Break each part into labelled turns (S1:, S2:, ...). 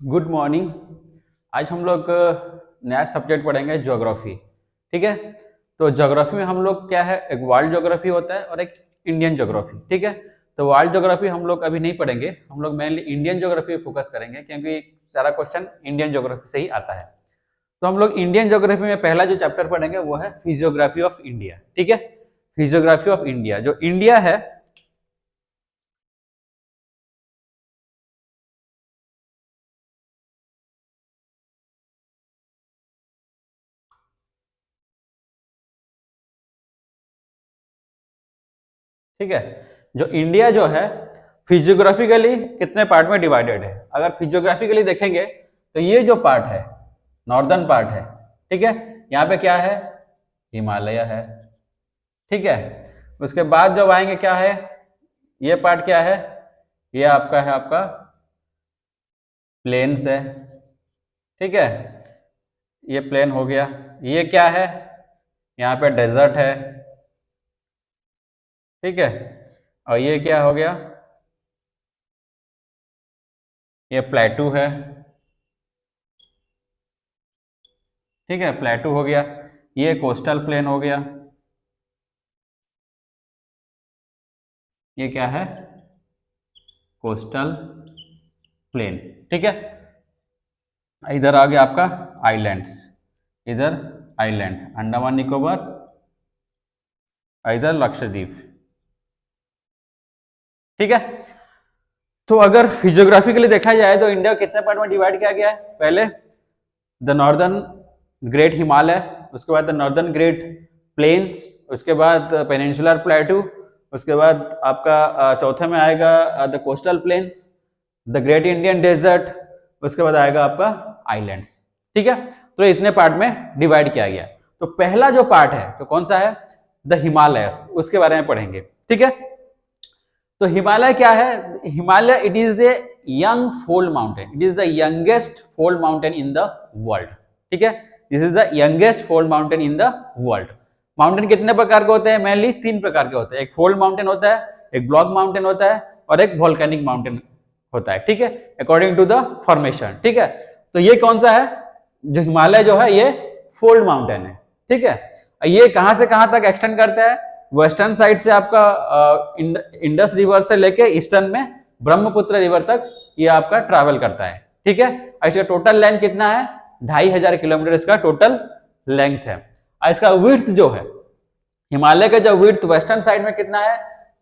S1: Good morning. आज हम लोग नया सब्जेक्ट पढ़ेंगे ज्योग्राफी। ठीक है। तो ज्योग्राफी में हम लोग क्या है, एक वर्ल्ड ज्योग्राफी होता है और एक इंडियन ज्योग्राफी। ठीक है। तो वर्ल्ड ज्योग्राफी हम लोग अभी नहीं पढ़ेंगे, हम लोग मेनली इंडियन ज्योग्राफी पे फोकस करेंगे क्योंकि सारा क्वेश्चन इंडियन ज्योग्राफी से ही आता है। तो हम लोग इंडियन ज्योग्राफी में पहला जो चैप्टर पढ़ेंगे वो है फिजियोग्राफी ऑफ इंडिया। ठीक है। फिजियोग्राफी ऑफ इंडिया, जो इंडिया है, ठीक है, जो इंडिया जो है फिजियोग्राफिकली कितने पार्ट में डिवाइडेड है। अगर फिजियोग्राफिकली देखेंगे तो ये जो पार्ट है नॉर्दर्न पार्ट है। ठीक है। यहाँ पे क्या है, हिमालय है। ठीक है। उसके बाद जब आएंगे क्या है, ये पार्ट क्या है, ये आपका है, आपका प्लेन्स है। ठीक है, ये प्लेन हो गया। ये क्या है, यहाँ पे डेजर्ट है। ठीक है। और ये क्या हो गया, ये प्लेटू है। ठीक है, प्लेटू हो गया। ये कोस्टल प्लेन हो गया। ये क्या है, कोस्टल प्लेन। ठीक है। इधर आ गया आपका आइलैंड्स, इधर आइलैंड अंडमान निकोबार, इधर लक्षद्वीप। ठीक है। तो अगर फिजियोग्राफिकली देखा जाए तो इंडिया कितने पार्ट में डिवाइड किया गया है। पहले द नॉर्दर्न ग्रेट हिमालय, उसके बाद द नॉर्दर्न ग्रेट प्लेन्स, उसके बाद पेनिनसुलर प्लेटू, उसके बाद आपका चौथे में आएगा the coastal plains, the great Indian desert, उसके बाद आएगा आपका आइलैंड्स। ठीक है। तो इतने पार्ट में डिवाइड किया गया। तो पहला जो पार्ट है तो कौन सा है, द हिमालयस, उसके बारे में पढ़ेंगे। ठीक है। तो हिमालय क्या है, Himalaya it is the young fold mountain, it is the youngest fold mountain in the world. ठीक है। This is the youngest fold mountain in the world. Mountain कितने प्रकार के होते हैं, मेनली 3 प्रकार के होते हैं। एक फोल्ड माउंटेन होता है, एक ब्लॉक माउंटेन होता है और एक वोल्केनिक माउंटेन होता है। ठीक है, अकॉर्डिंग टू द फॉर्मेशन। ठीक है। तो ये कौन सा है, जो हिमालय जो है ये फोल्ड माउंटेन है। ठीक है। ये कहां से कहां तक एक्सटेंड करता है, वेस्टर्न साइड से आपका इंडस रिवर से लेके ईस्टर्न में ब्रह्मपुत्र रिवर तक ये आपका ट्रैवल करता है। ठीक है। इसका टोटल लेंथ कितना है, 2500 किलोमीटर इसका टोटल लेंथ है। और इसका विड्थ जो है, हिमालय का जो विड्थ वेस्टर्न साइड में कितना है,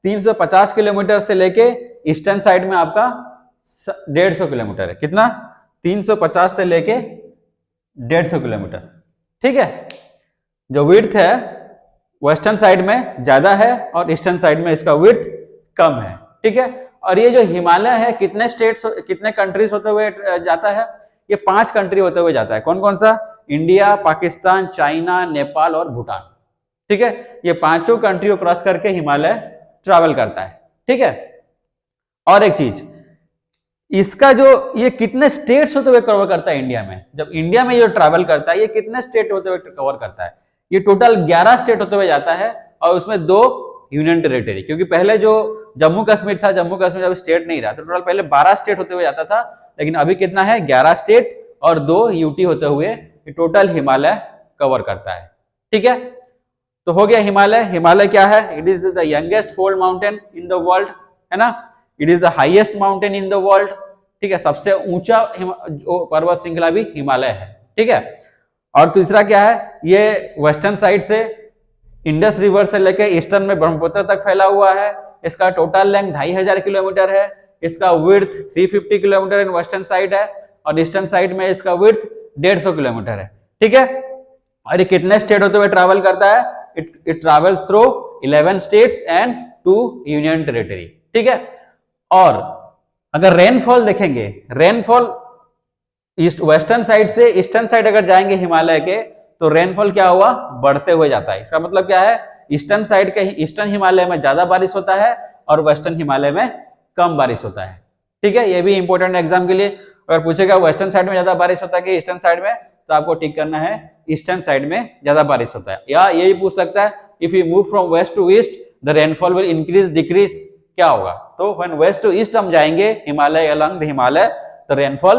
S1: 350 किलोमीटर से लेके ईस्टर्न साइड में आपका 150 किलोमीटर है। कितना, 350 से लेके 150 किलोमीटर। ठीक है। जो विड्थ है वेस्टर्न साइड में ज्यादा है और ईस्टर्न साइड में इसका विड्थ कम है। ठीक है। और ये जो हिमालय है कितने स्टेट्स कितने कंट्रीज होते हुए जाता है, ये 5 कंट्री होते हुए जाता है। कौन कौन सा, इंडिया, पाकिस्तान, चाइना, नेपाल और भूटान। ठीक है। ये 5 कंट्री को क्रॉस करके हिमालय ट्रैवल करता है। ठीक है। और एक चीज, इसका जो ये कितने स्टेट्स होते हुए कवर करता है इंडिया में, जब इंडिया में ये ट्रैवल करता है ये कितने स्टेट होते हुए कवर करता है, ये टोटल 11 स्टेट होते हुए जाता है और उसमें 2 यूनियन टेरिटरी। क्योंकि पहले जो जम्मू कश्मीर था, जम्मू कश्मीर अभी स्टेट नहीं रहा, तो टोटल पहले 12 स्टेट होते हुए जाता था, लेकिन अभी कितना है, 11 स्टेट और 2 यूटी होते हुए ये टोटल हिमालय कवर करता है। ठीक है। तो हो गया हिमालय। हिमालय क्या है, it is the youngest fold mountain in the world, है ना। It is the highest mountain in the world. ठीक है, सबसे ऊंचा पर्वत श्रृंखला भी हिमालय है। ठीक है। और तीसरा क्या है, ये वेस्टर्न साइड से इंडस रिवर से लेकर ईस्टर्न में ब्रह्मपुत्र तक फैला हुआ है। इसका टोटल लेंथ 2500 किलोमीटर है। इसका width 350 kilometre in western side है और ईस्टर्न साइड में इसका विड्थ 150 किलोमीटर है। ठीक है। और ये कितने स्टेट होते हुए ट्रैवल करता है, it travels through 11 states and 2 union territory. ठीक है। और अगर रेनफॉल देखेंगे, रेनफॉल ईस्ट वेस्टर्न साइड से ईस्टर्न साइड अगर जाएंगे हिमालय के, तो रेनफॉल क्या हुआ, बढ़ते हुए जाता है। इसका मतलब क्या है, ईस्टर्न साइड के ईस्टर्न हिमालय में ज्यादा बारिश होता है और वेस्टर्न हिमालय में कम बारिश होता है। ठीक है। ये भी इंपॉर्टेंट एग्जाम के लिए अगर पूछेगा वेस्टर्न साइड में ज्यादा बारिश होता है कि ईस्टर्न साइड में, तो आपको टिक करना है ईस्टर्न साइड में ज्यादा बारिश होता है। या ये पूछ सकता है, if you move from west to east the rainfall will increase decrease, क्या होगा, तो व्हेन वेस्ट टू ईस्ट हम जाएंगे Himalaya along the Himalaya, the rainfall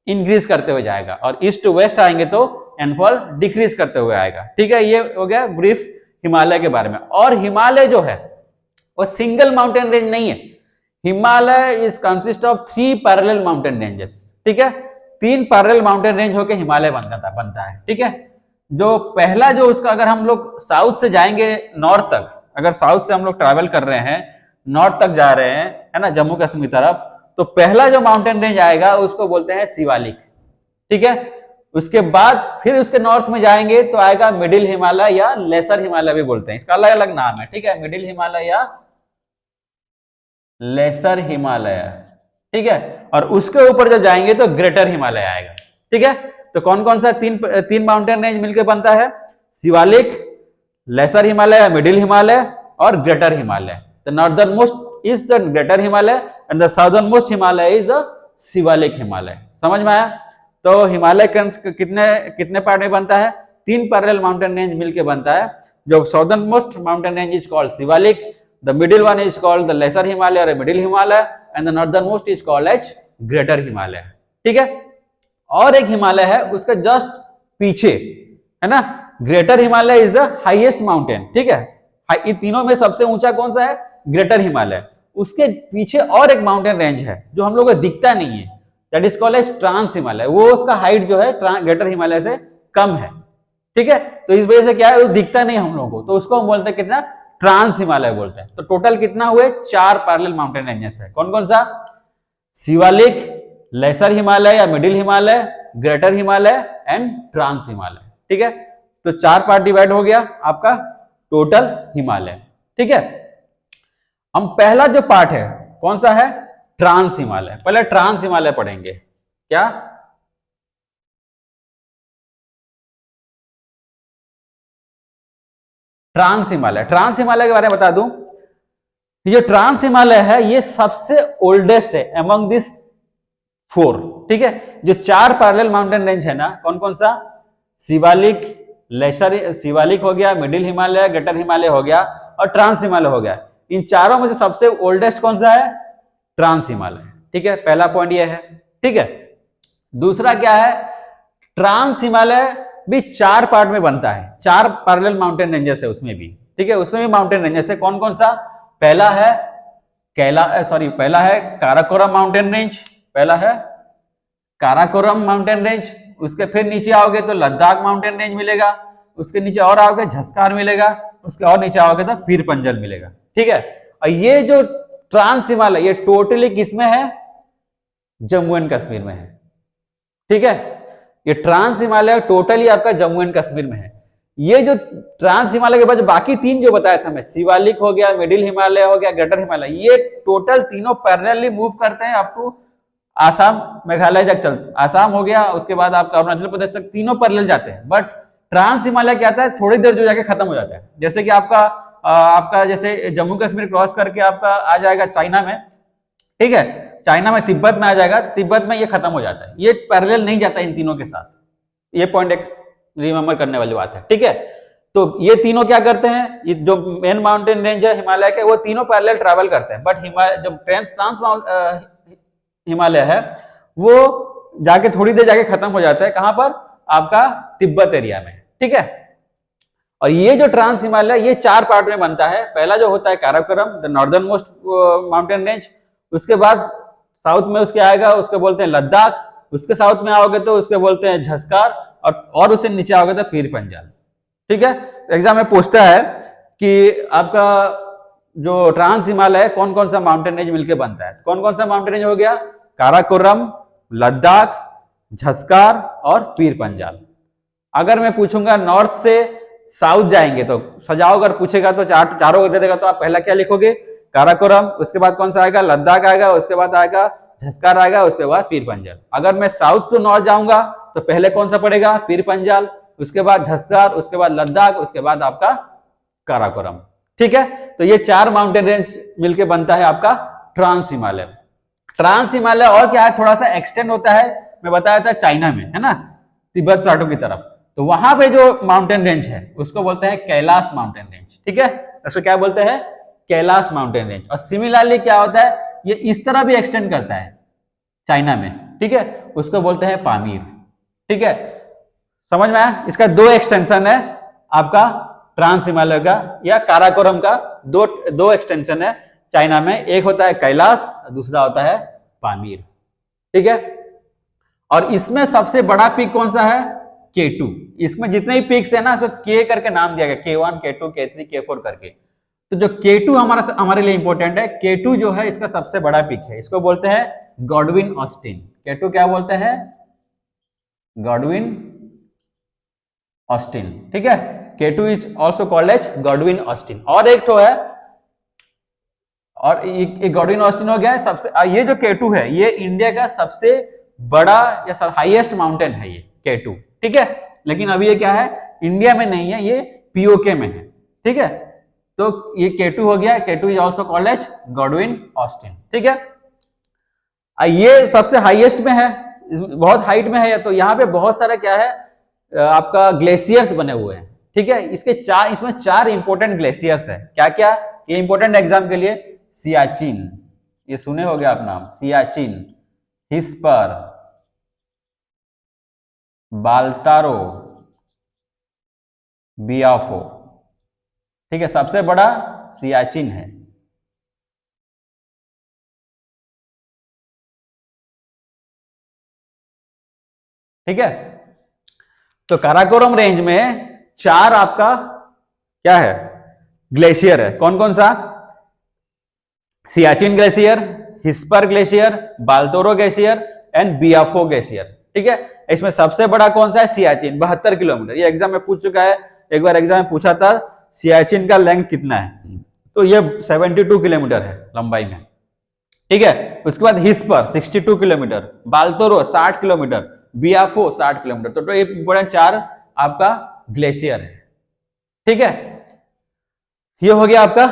S1: increase करते हुए जाएगा, और ईस्ट टू वेस्ट आएंगे तो एनफॉल डिक्रीज करते हुए आएगा। ठीक है, ये हो गया ब्रीफ हिमालय के बारे में। और हिमालय जो है वो सिंगल माउंटेन रेंज नहीं है। Himalaya is consist of 3 parallel mountain ranges. ठीक है, 3 पैरेलल माउंटेन रेंज होकर हिमालय बनता है। ठीक है, जो पहला जो उसका, अगर हम लोग साउथ से जाएंगे नॉर्थ तक, अगर साउथ से हम लोग ट्रैवल कर रहे हैं नॉर्थ तक जा रहे हैं, है ना, जम्मू कश्मीर तरफ, तो पहला जो माउंटेन रेंज आएगा उसको बोलते हैं शिवालिक। ठीक है, उसके बाद फिर उसके नॉर्थ में जाएंगे तो आएगा मिडिल हिमालय या लेसर हिमालय भी बोलते हैं, इसका अलग अलग नाम है। ठीक है, मिडिल हिमालय या लेसर हिमालय। ठीक है, और उसके ऊपर जब जाएंगे तो ग्रेटर हिमालय आएगा। ठीक है, तो कौन कौन सा तीन माउंटेन रेंज मिलकर बनता है? शिवालिक, लेसर हिमालय, मिडिल हिमालय और greater Himalaya. The northern most is the greater Himalaya and the southern most Himalaya is the Shivalik Himalaya. समझ में आया? तो हिमालय कितने कितने पार्ट में बनता है? 3 पैरेलल माउंटेन रेंज मिलकर बनता है। जो southern most mountain range is called Shivalik, the middle one is called the lesser Himalaya और middle Himalaya, and the northern most is called as greater Himalaya. ठीक है, और एक हिमालय है उसके जस्ट पीछे, है ना, greater Himalaya is the highest mountain. ठीक है, इन तीनों में सबसे ऊंचा कौन सा है? ग्रेटर हिमालय। उसके पीछे और एक माउंटेन रेंज है जो हम लोग को दिखता नहीं है, that is called as trans Himalaya. वो उसका हाइट जो है ग्रेटर हिमालय से कम है। ठीक है, तो इस वजह से क्या है, वो दिखता नहीं हम लोगों को, तो उसको हम बोलते हैं कितना? ट्रांस हिमालय बोलते हैं। तो टोटल कितना हुए? 4 पैरेलल माउंटेन रेंजेस है। कौन कौन सा? शिवालिक, लेसर हिमालय या middle Himalaya, greater Himalaya and trans Himalaya. ठीक है, तो 4 पार्ट डिवाइड हो गया आपका टोटल हिमालय। ठीक है, हम पहला जो पार्ट है कौन सा है? ट्रांस हिमालय। पहले ट्रांस हिमालय पढ़ेंगे। क्या? ट्रांस हिमालय। ट्रांस हिमालय के बारे में बता दूं, ये ट्रांस हिमालय है, ये सबसे ओल्डेस्ट है अमंग दिस 4। ठीक है, जो 4 पैरेलल माउंटेन रेंज है ना, कौन कौन सा? शिवालिक, लेसर, शिवालिक हो गया, मिडिल हिमालय, ग्रेटर हिमालय हो गया और ट्रांस हिमालय हो गया। इन चारों में से सबसे ओल्डेस्ट कौन सा है? ट्रांस हिमालय। ठीक है, पहला पॉइंट ये है। ठीक है, दूसरा क्या है? ट्रांस हिमालय भी 4 पार्ट में बनता है, 4 पैरेलल माउंटेन रेंजेस है उसमें भी। ठीक है, उसमें भी माउंटेन रेंजेस है। कौन कौन सा? पहला है पहला है काराकोरम माउंटेन रेंज। पहला है काराकोरम माउंटेन रेंज। उसके फिर नीचे आओगे तो लद्दाख माउंटेन रेंज मिलेगा। उसके नीचे और आओगे झस्कार मिलेगा। उसके और नीचे आओगे तो पीर पंजल मिलेगा। ठीक है, और ये जो ट्रांस हिमालय, ये टोटली किसमें है? जम्मू एंड कश्मीर में है। ठीक है, ये ट्रांस हिमालय टोटली आपका जम्मू एंड कश्मीर में है। ये जो ट्रांस हिमालय के बाद बाकी 3 जो बताया था मैं, शिवालिक हो गया, मिडिल हिमालय हो गया, ग्रेटर हिमालय, ये टोटल तीनों पैरेलली मूव करते हैं अप टू आसाम, मेघालय तक चल, आसाम हो गया, उसके बाद आपका अरुणाचल प्रदेश तक, तीनों पैरेलल जाते हैं। बट ट्रांस हिमालय क्या आता है? थोड़ी देर जो जाके खत्म हो जाता है। जैसे कि आपका जैसे जम्मू कश्मीर क्रॉस करके आपका आ जाएगा चाइना में। ठीक है, चाइना में तिब्बत में आ जाएगा, तिब्बत में ये खत्म हो जाता है। ये पैरेलल नहीं जाता इन तीनों के साथ। ये पॉइंट एक रिमेंबर करने वाली बात है। ठीक है, तो ये तीनों क्या करते हैं? ये जो मेन माउंटेन रेंज है हिमालय के, वो तीनों पैरेलल ट्रैवल करते हैं। बट हिमालय जो ट्रांस हिमालय है वो जाके थोड़ी देर जाके खत्म हो जाता है। कहां पर? आपका तिब्बत एरिया में। ठीक है, और ये जो ट्रांस हिमालय, ये 4 पार्ट में बनता है। पहला जो होता है Karakoram, the northern most mountain range. उसके बाद साउथ में उसके आएगा, उसके बोलते हैं लद्दाख। उसके साउथ में आओगे तो उसके बोलते हैं झस्कार, और उससे नीचे आओगे तो पीर पंजाल। ठीक है, एग्जाम में पूछता है कि आपका जो ट्रांस हिमालय है कौन कौन सा माउंटेन रेंज मिलकर बनता है? कौन कौन सा माउंटेन रेंज हो गया? काराकोरम, लद्दाख, झस्कार और पीर पंजाल। अगर मैं पूछूंगा नॉर्थ से साउथ जाएंगे तो सजाओ, अगर पूछेगा तो चारों दे देगा, तो आप पहला क्या लिखोगे? काराकोरम। उसके बाद कौन सा आएगा? लद्दाख आएगा। उसके बाद आएगा झस्कार आएगा। उसके बाद पीर पंजाल। अगर मैं साउथ टू नॉर्थ जाऊंगा तो पहले कौन सा पड़ेगा? पीर पंजाल, उसके बाद झस्कार, उसके बाद लद्दाख, उसके बाद आपका काराकोरम। ठीक है, तो ये 4 माउंटेन रेंज मिलके बनता है आपका ट्रांस हिमालय। ट्रांस हिमालय और क्या है, थोड़ा सा एक्सटेंड होता है, मैं बताया था चाइना में, है ना, तिब्बत प्लाटो की तरफ। तो वहां पे जो माउंटेन रेंज है उसको बोलते हैं कैलाश माउंटेन रेंज। ठीक है, उसको क्या बोलते हैं? Kailash mountain range. और सिमिलरली क्या होता है, ये इस तरह भी एक्सटेंड करता है चाइना में। ठीक है, उसको बोलते हैं पामीर। ठीक है, समझ में आया? इसका दो एक्सटेंशन है आपका ट्रांस हिमालय का या काराकोरम का, दो एक्सटेंशन है चाइना में, एक होता है कैलाश, दूसरा होता है पामीर। ठीक है, और इसमें सबसे बड़ा पीक कौन सा है? K2। इसमें जितने भी पीक्स है ना, उसको के करके नाम दिया गया, K1, K2, K3, K4 करके। तो जो K2 हमारे लिए इंपॉर्टेंट है, K2 जो है इसका सबसे बड़ा पीक है, इसको बोलते हैं गॉडविन ऑस्टिन। K2 क्या बोलते हैं? Godwin Austen. ठीक है, K2 is also called as Godwin Austen. और एक तो है, और एक गॉडविन ऑस्टिन हो गया है सबसे। ये जो K2 है ये इंडिया का सबसे बड़ा या हाईएस्ट माउंटेन है ये K2। ठीक है, लेकिन अभी ये क्या है, इंडिया में नहीं है, ये पीओके में है। ठीक है, तो ये K2 हो गया, K2 is also called as Godwin Austen. ठीक है, ये सबसे हाईएस्ट में है, बहुत हाइट में है, तो यहाँ पे बहुत सारा क्या है आपका ग्लेशियर्स बने हुए हैं। ठीक है, इसमें चार इंपोर्टेंट ग्लेशियर्स है। क्या क्या? ये इंपोर्टेंट एग्जाम के लिए, सियाचिन, ये सुने होंगे आप नाम, सियाचिन, हिस्पर, बाल्टारो, बियाफो। ठीक है, सबसे बड़ा सियाचिन है। ठीक है, तो काराकोरम रेंज में चार आपका क्या है, ग्लेशियर है। कौन कौन सा? Siachen glacier, Hispar glacier, Baltoro glacier and Biafo glacier. ठीक है, इसमें सबसे बड़ा कौन सा है? सियाचिन, 72 किलोमीटर। ये एग्जाम में पूछ चुका है, एक बार एग्जाम में पूछा था सियाचिन का लेंथ कितना है, तो ये 72 किलोमीटर है लंबाई में। ठीक है, उसके बाद Hispar 62 kilometre, Baltoro 60 kilometre, Biafo 60 kilometre. तो ये बड़ा चार आपका ग्लेशियर है। ठीक है, ये हो गया आपका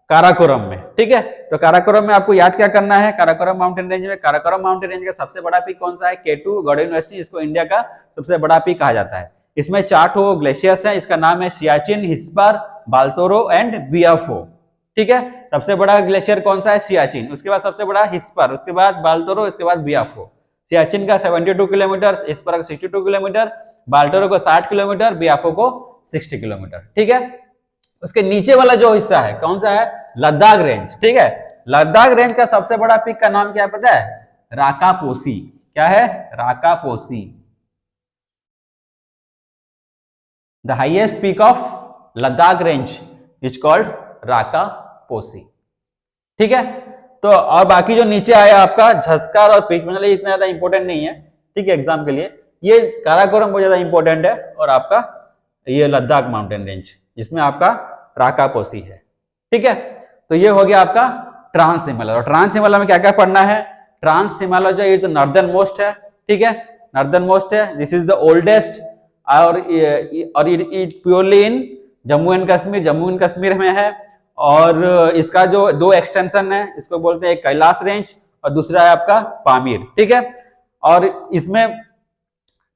S1: काराकोरम में। ठीक है, तो काराकोरम में आपको याद क्या करना है? काराकोरम माउंटेन रेंज में, काराकोरम माउंटेन रेंज का सबसे बड़ा पीक कौन सा है? K2 गॉडविन ऑस्टिन, इसको इंडिया का सबसे बड़ा पीक कहा जाता है। इसमें चार ठो ग्लेशियर्स है, इसका नाम है सियाचिन, हिस्पर, बाल्टोरो एंड बियाफो। ठीक है, सबसे बड़ा ग्लेशियर कौन सा है? सियाचिन, उसके बाद सबसे बड़ा हिस्पर, उसके बाद बाल्टोरो, उसके बाद बियाफो। सियाचिन का 72 किलोमीटर, हिस्पर का 62 किलोमीटर, बाल्टोरो को 60 किलोमीटर, बियाफो को 60 किलोमीटर। ठीक है, उसके नीचे वाला जो हिस्सा है कौन सा है? लद्दाख रेंज। ठीक है, लद्दाख रेंज का सबसे बड़ा पीक का नाम क्या है पता है? राकापोसी। क्या है? Rakaposhi. The highest peak of Ladakh range is called Rakaposhi. ठीक है, तो और बाकी जो नीचे आया आपका झस्कार और पीक मंडल, इतना ज्यादा इंपॉर्टेंट नहीं है। ठीक है, एग्जाम के लिए ये काराकोरम बहुत ज्यादा इंपॉर्टेंट है, और आपका ये लद्दाख माउंटेन रेंज जिसमें आपका राकापोसी है। ठीक है, तो ये हो गया आपका ट्रांस हिमालय। और ट्रांस हिमालय में क्या क्या पढ़ना है? ट्रांस हिमालय जो ये तो नॉर्दर्न मोस्ट है। ठीक है, नॉर्दर्न मोस्ट है, दिस इज द ओल्डेस्ट, और it purely in Jammu and Kashmir में है। और इसका जो दो एक्सटेंशन है, इसको बोलते हैं, एक कैलाश रेंज और दूसरा है आपका पामीर। ठीक है, और इसमें,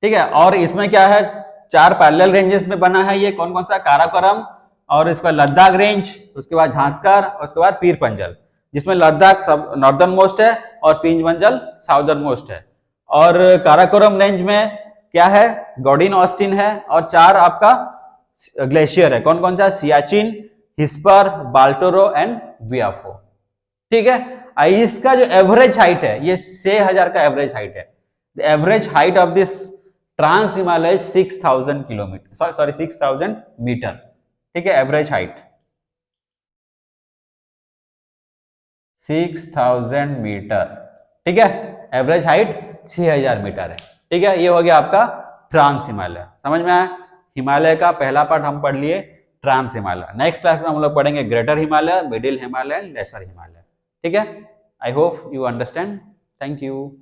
S1: ठीक है, और इसमें क्या है, चार पैरेलल रेंजेस में बना है ये। कौन कौन सा? काराकोरम, और इसका लद्दाख रेंज, उसके बाद झांसकार, और उसके बाद पीर पंजल, जिसमें लद्दाख सब नॉर्दर्न मोस्ट है और पीर पंजल साउदर्न मोस्ट है। और काराकोरम रेंज में क्या है? गॉडविन ऑस्टिन है, और चार आपका ग्लेशियर है। कौन कौन सा? सियाचिन, हिस्पर, बाल्टोरो एंड बियाफो। ठीक है, इसका जो एवरेज हाइट है ये 6000 का एवरेज हाइट है। The average height of this trans Himalaya 6000 kilometre, sorry 6000 metre. ठीक है, एवरेज हाइट 6000 मीटर। ठीक है, एवरेज हाइट 6000 मीटर है। ठीक है, ये हो गया आपका ट्रांस हिमालय। समझ में आया? हिमालय का पहला पार्ट हम पढ़ लिए, ट्रांस हिमालय। नेक्स्ट क्लास में हम लोग पढ़ेंगे greater Himalaya, middle Himalaya, lesser Himalaya. ठीक है, I hope you understand. Thank you.